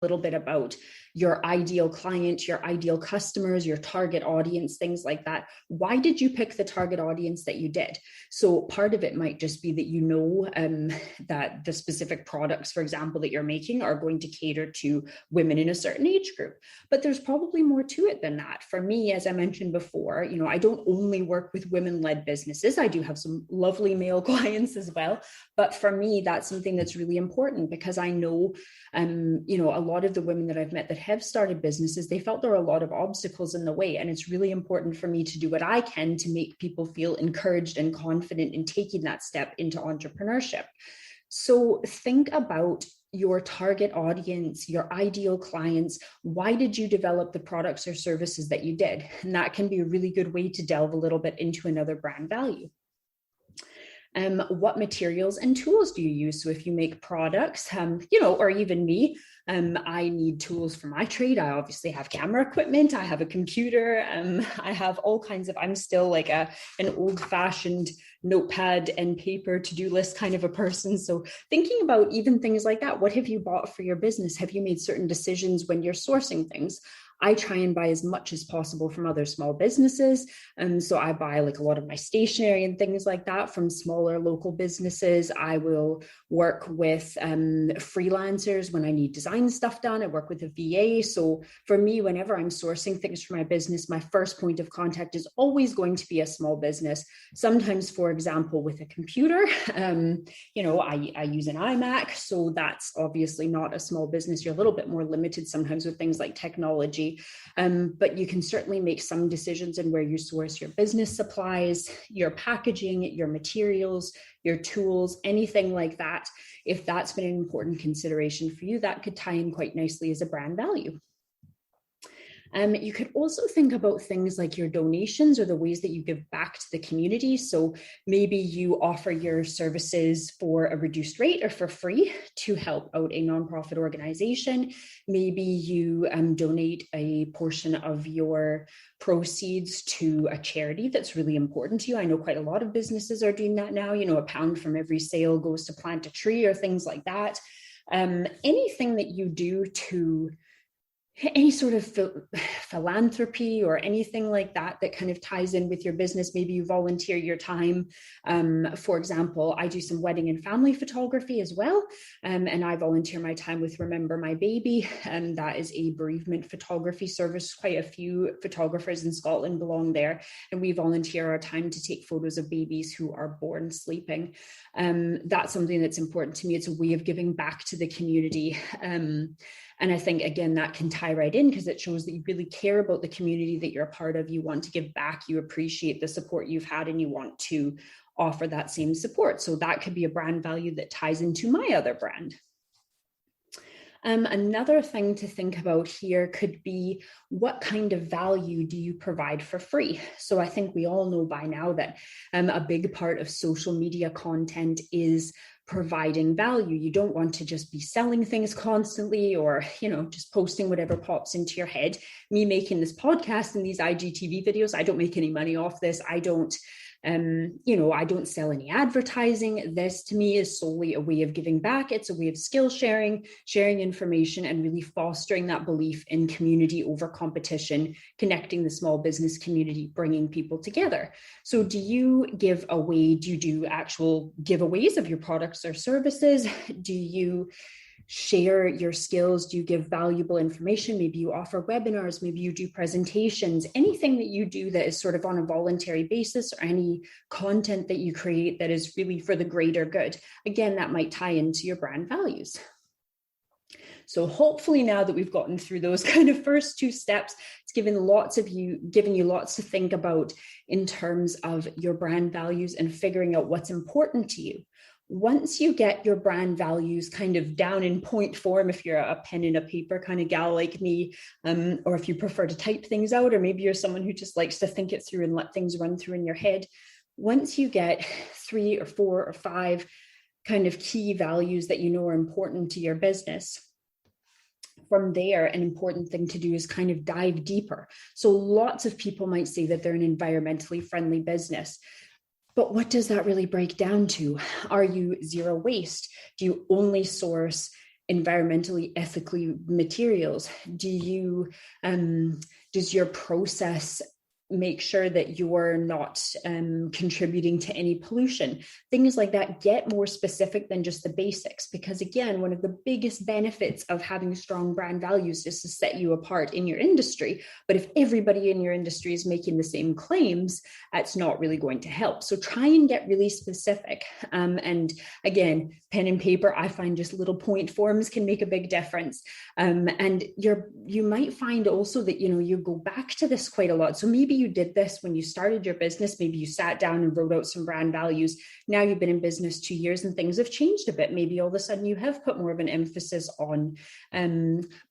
little bit about your ideal client, your ideal customers, your target audience, things like that. Why did you pick the target audience that you did? So part of it might just be that you know that the specific products, for example, that you're making are going to cater to women in a certain age group. But there's probably more to it than that. For me, as I mentioned before, I don't only work with women-led businesses. I do have some lovely male clients as well. But for me, that's something that's really important, because I know, a lot of the women that I've met that have started businesses, they felt there were a lot of obstacles in the way. And it's really important for me to do what I can to make people feel encouraged and confident in taking that step into entrepreneurship. So think about your target audience, your ideal clients. Why did you develop the products or services that you did? And that can be a really good way to delve a little bit into another brand value. What materials and tools do you use? So if you make products, or even me, I need tools for my trade. I obviously have camera equipment. I have a computer. I have all kinds of, I'm still like an old fashioned notepad and paper to-do list kind of a person. So thinking about even things like that, what have you bought for your business? Have you made certain decisions when you're sourcing things? I try and buy as much as possible from other small businesses. And so I buy like a lot of my stationery and things like that from smaller local businesses. I will work with freelancers when I need design stuff done. I work with a VA. So for me, whenever I'm sourcing things for my business, my first point of contact is always going to be a small business. Sometimes, for example, with a computer, I use an iMac. So that's obviously not a small business. You're a little bit more limited sometimes with things like technology. But you can certainly make some decisions in where you source your business supplies, your packaging, your materials, your tools, anything like that. If that's been an important consideration for you, that could tie in quite nicely as a brand value. You could also think about things like your donations or the ways that you give back to the community. So maybe you offer your services for a reduced rate or for free to help out a nonprofit organization. Maybe you donate a portion of your proceeds to a charity that's really important to you. I know quite a lot of businesses are doing that now. A pound from every sale goes to plant a tree or things like that. Anything that you do to any sort of philanthropy or anything like that kind of ties in with your business. Maybe you volunteer your time. For example, I do some wedding and family photography as well. And I volunteer my time with Remember My Baby. And that is a bereavement photography service. Quite a few photographers in Scotland belong there. And we volunteer our time to take photos of babies who are born sleeping. That's something that's important to me. It's a way of giving back to the community. And I think, again, that can tie right in because it shows that you really care about the community that you're a part of. You want to give back, you appreciate the support you've had, and you want to offer that same support. So that could be a brand value that ties into my other brand. Another thing to think about here could be, what kind of value do you provide for free? So I think we all know by now that a big part of social media content is providing value. You don't want to just be selling things constantly or, just posting whatever pops into your head. Me making this podcast and these IGTV videos, I don't make any money off this. I don't sell any advertising. This to me is solely a way of giving back. It's a way of skill sharing information, and really fostering that belief in community over competition, connecting the small business community, bringing people together. So do you give away, do you do actual giveaways of your products or services? Do you share your skills? Do you give valuable information? Maybe you offer webinars, maybe you do presentations, anything that you do that is sort of on a voluntary basis, or any content that you create that is really for the greater good. Again, that might tie into your brand values. So hopefully now that we've gotten through those kind of first two steps, it's given you lots to think about in terms of your brand values and figuring out what's important to you. Once you get your brand values kind of down in point form, if you're a pen and a paper kind of gal like me, or if you prefer to type things out, or maybe you're someone who just likes to think it through and let things run through in your head. Once you get 3 or 4 or 5 kind of key values that you know are important to your business, from there, an important thing to do is kind of dive deeper. So lots of people might say that they're an environmentally friendly business. But what does that really break down to? Are you zero waste? Do you only source environmentally ethically materials? Does your process make sure that you're not contributing to any pollution? Things like that. Get more specific than just the basics, because again, one of the biggest benefits of having strong brand values is to set you apart in your industry. But if everybody in your industry is making the same claims, that's not really going to help. So try and get really specific. And again, pen and paper, I find just little point forms can make a big difference. And you might find also that, you go back to this quite a lot. So maybe you did this when you started your business. Maybe you sat down and wrote out some brand values. Now you've been in business 2 years and things have changed a bit. Maybe all of a sudden you have put more of an emphasis on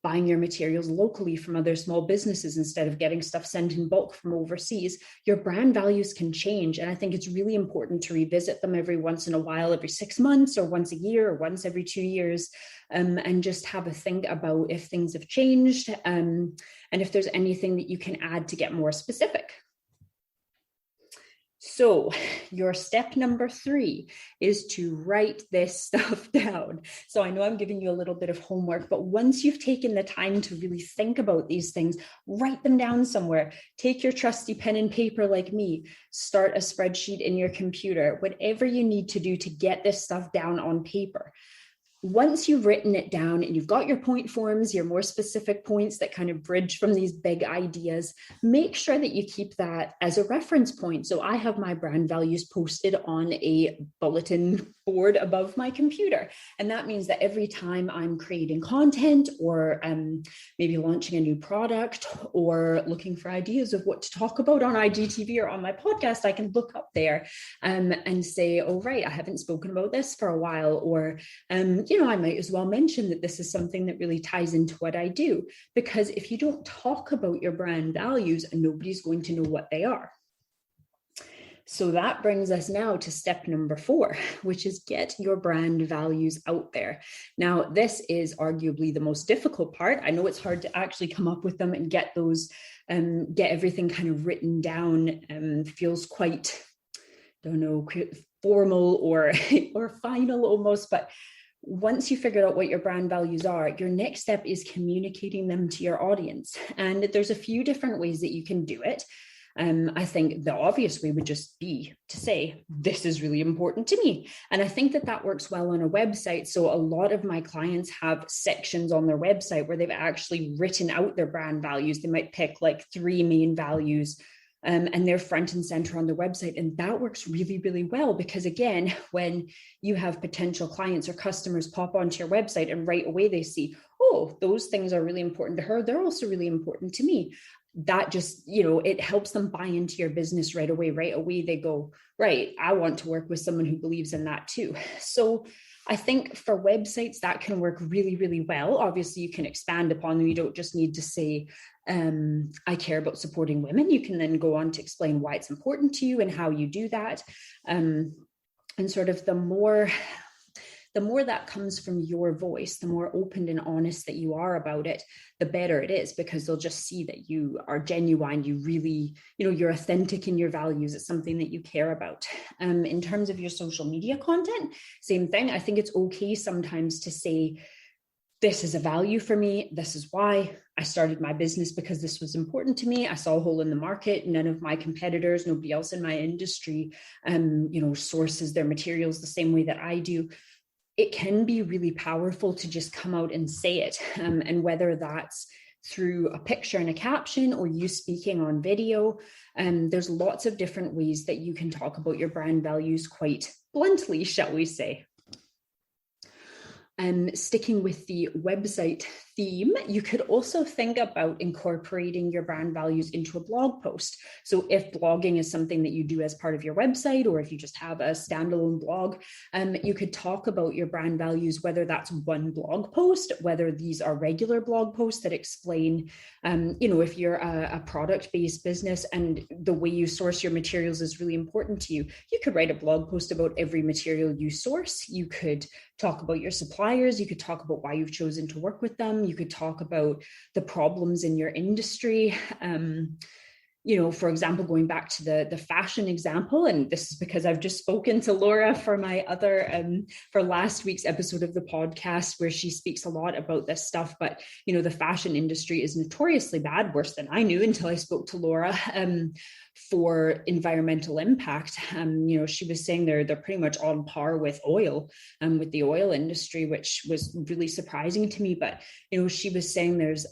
buying your materials locally from other small businesses instead of getting stuff sent in bulk from overseas. Your brand values can change. And I think it's really important to revisit them every once in a while, every 6 months or once a year or once every 2 years, and just have a think about if things have changed, and if there's anything that you can add to get more specific. So your step number 3 is to write this stuff down. So I know I'm giving you a little bit of homework, but once you've taken the time to really think about these things, write them down somewhere. Take your trusty pen and paper like me, start a spreadsheet in your computer, whatever you need to do to get this stuff down on paper. Once you've written it down and you've got your point forms, your more specific points that kind of bridge from these big ideas, make sure that you keep that as a reference point. So I have my brand values posted on a bulletin board above my computer. And that means that every time I'm creating content or maybe launching a new product or looking for ideas of what to talk about on IGTV or on my podcast, I can look up there and say, oh, right, I haven't spoken about this for a while. Or, I might as well mention that this is something that really ties into what I do. Because if you don't talk about your brand values, nobody's going to know what they are. So that brings us now to step number 4, which is get your brand values out there. Now, this is arguably the most difficult part. I know it's hard to actually come up with them and get those, get everything kind of written down. Feels quite, formal or final almost, but once you figured out what your brand values are, your next step is communicating them to your audience. And there's a few different ways that you can do it. I think the obvious way would just be to say, this is really important to me. And I think that works well on a website. So a lot of my clients have sections on their website where they've actually written out their brand values. They might pick like 3 main values, and they're front and center on their website. And that works really, really well, because again, when you have potential clients or customers pop onto your website and right away they see, oh, those things are really important to her, they're also really important to me. That just, it helps them buy into your business right away. Right away, they go, right, I want to work with someone who believes in that too. So I think for websites, that can work really, really well. Obviously, you can expand upon them. You don't just need to say, I care about supporting women. You can then go on to explain why it's important to you and how you do that. And sort of the more that comes from your voice, the more open and honest that you are about it, the better it is, because they'll just see that you are genuine. You really, you're authentic in your values. It's something that you care about. In terms of your social media content, same thing. I think it's okay sometimes to say, this is a value for me. This is why I started my business, because this was important to me. I saw a hole in the market. None of my competitors, nobody else in my industry, sources their materials the same way that I do. It can be really powerful to just come out and say it. And whether that's through a picture and a caption or you speaking on video, there's lots of different ways that you can talk about your brand values quite bluntly, shall we say. Sticking with the website theme, you could also think about incorporating your brand values into a blog post. So if blogging is something that you do as part of your website, or if you just have a standalone blog, you could talk about your brand values, whether that's one blog post, whether these are regular blog posts that explain, if you're a product-based business and the way you source your materials is really important to you, you could write a blog post about every material you source. You could talk about your suppliers. You could talk about why you've chosen to work with them. You could talk about the problems in your industry. for example, going back to the fashion example, and this is because I've just spoken to Laura for my other, for last week's episode of the podcast, where she speaks a lot about this stuff. But, the fashion industry is notoriously bad, worse than I knew until I spoke to Laura, for environmental impact. She was saying they're pretty much on par with oil, with the oil industry, which was really surprising to me. But, she was saying there's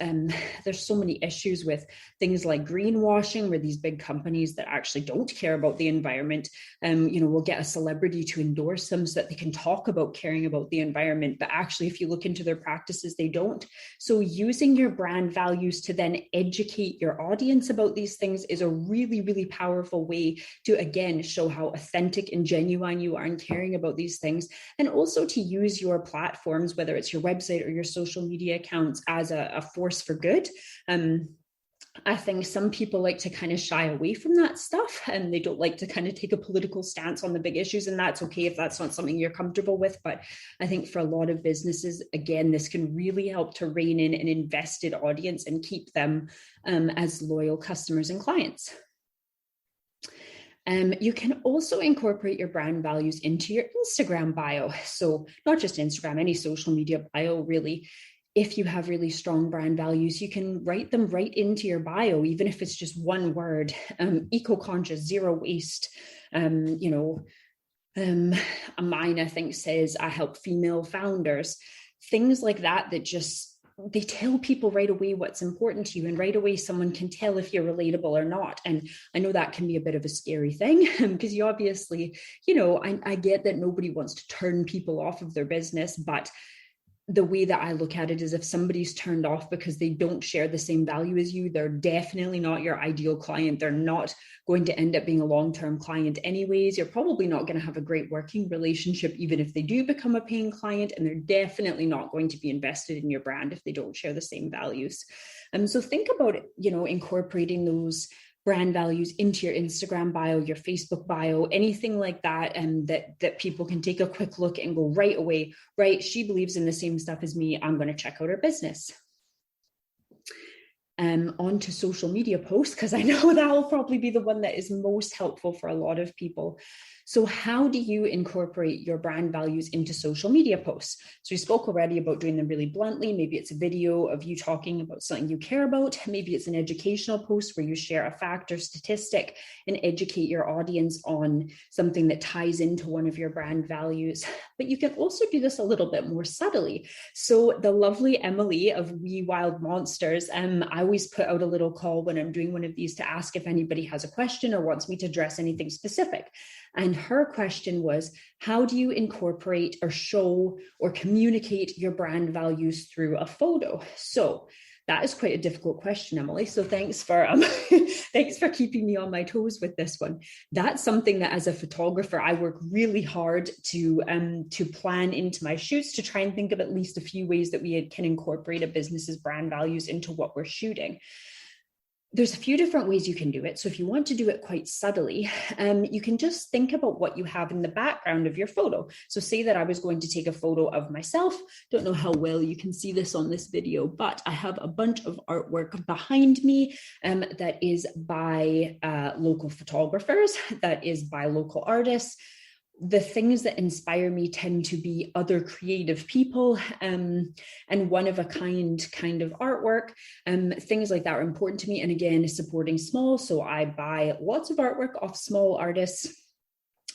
so many issues with things like greenwashing, where these big companies that actually don't care about the environment, will get a celebrity to endorse them so that they can talk about caring about the environment. But actually, if you look into their practices, they don't. So using your brand values to then educate your audience about these things is a really, really powerful way to, again, show how authentic and genuine you are in caring about these things. And also to use your platforms, whether it's your website or your social media accounts, as a force for good. I think some people like to kind of shy away from that stuff, and they don't like to kind of take a political stance on the big issues, and that's okay if that's not something you're comfortable with. But I think for a lot of businesses, again, this can really help to rein in an invested audience and keep them as loyal customers and clients. You can also incorporate your brand values into your Instagram bio. So not just Instagram, any social media bio, really. If you have really strong brand values, you can write them right into your bio, even if it's just one word: eco-conscious, zero waste. Mine, I think, says I help female founders. Things like that just, they tell people right away what's important to you, and right away someone can tell if you're relatable or not. And I know that can be a bit of a scary thing, because you obviously, I get that nobody wants to turn people off of their business, but the way that I look at it is, if somebody's turned off because they don't share the same value as you, they're definitely not your ideal client. They're not going to end up being a long-term client anyways. You're probably not going to have a great working relationship, even if they do become a paying client, and they're definitely not going to be invested in your brand if they don't share the same values. So think about it, incorporating those brand values into your Instagram bio, your Facebook bio, anything like that, and that people can take a quick look and go right away, right, she believes in the same stuff as me, I'm going to check out her business. On to social media posts, because I know that will probably be the one that is most helpful for a lot of people. So how do you incorporate your brand values into social media posts? So we spoke already about doing them really bluntly. Maybe it's a video of you talking about something you care about. Maybe it's an educational post where you share a fact or statistic and educate your audience on something that ties into one of your brand values. But you can also do this a little bit more subtly. So the lovely Emily of We Wild Monsters, I always put out a little call when I'm doing one of these to ask if anybody has a question or wants me to address anything specific. And her question was, how do you incorporate or show or communicate your brand values through a photo? So that is quite a difficult question, Emily. So thanks for keeping me on my toes with this one. That's something that, as a photographer, I work really hard to plan into my shoots, to try and think of at least a few ways that we can incorporate a business's brand values into what we're shooting. There's a few different ways you can do it. So if you want to do it quite subtly, you can just think about what you have in the background of your photo. So say that I was going to take a photo of myself. Don't know how well you can see this on this video, but I have a bunch of artwork behind me that is by local photographers, that is by local artists. The things that inspire me tend to be other creative people and one-of-a-kind kind of artwork. Things like that are important to me. And again, supporting small. So I buy lots of artwork off small artists.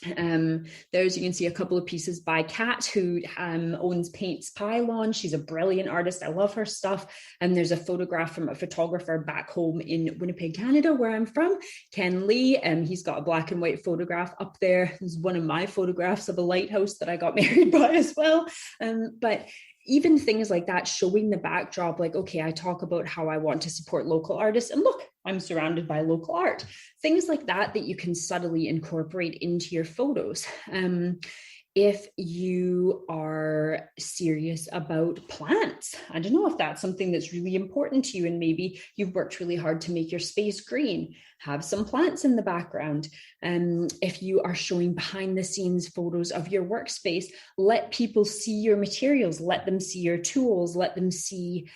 There's, you can see a couple of pieces by Kat, who owns Paints Pylon. She's a brilliant artist. I love her stuff. And there's a photograph from a photographer back home in Winnipeg, Canada, where I'm from, Ken Lee. He's got a black and white photograph up there. This is one of my photographs of a lighthouse that I got married by as well. But even things like that, showing the backdrop, like, okay, I talk about how I want to support local artists, and look, I'm surrounded by local art. Things like that you can subtly incorporate into your photos. If you are serious about plants, I don't know if that's something that's really important to you, and maybe you've worked really hard to make your space green, have some plants in the background. If you are showing behind the scenes photos of your workspace, let people see your materials, let them see your tools, let them see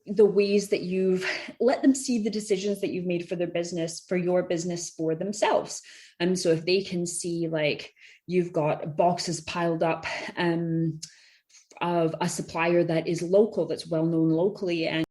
the ways that you've let them see the decisions that you've made for their business, for your business, for themselves. And so if they can see like you've got boxes piled up of a supplier that is local, that's well known locally, and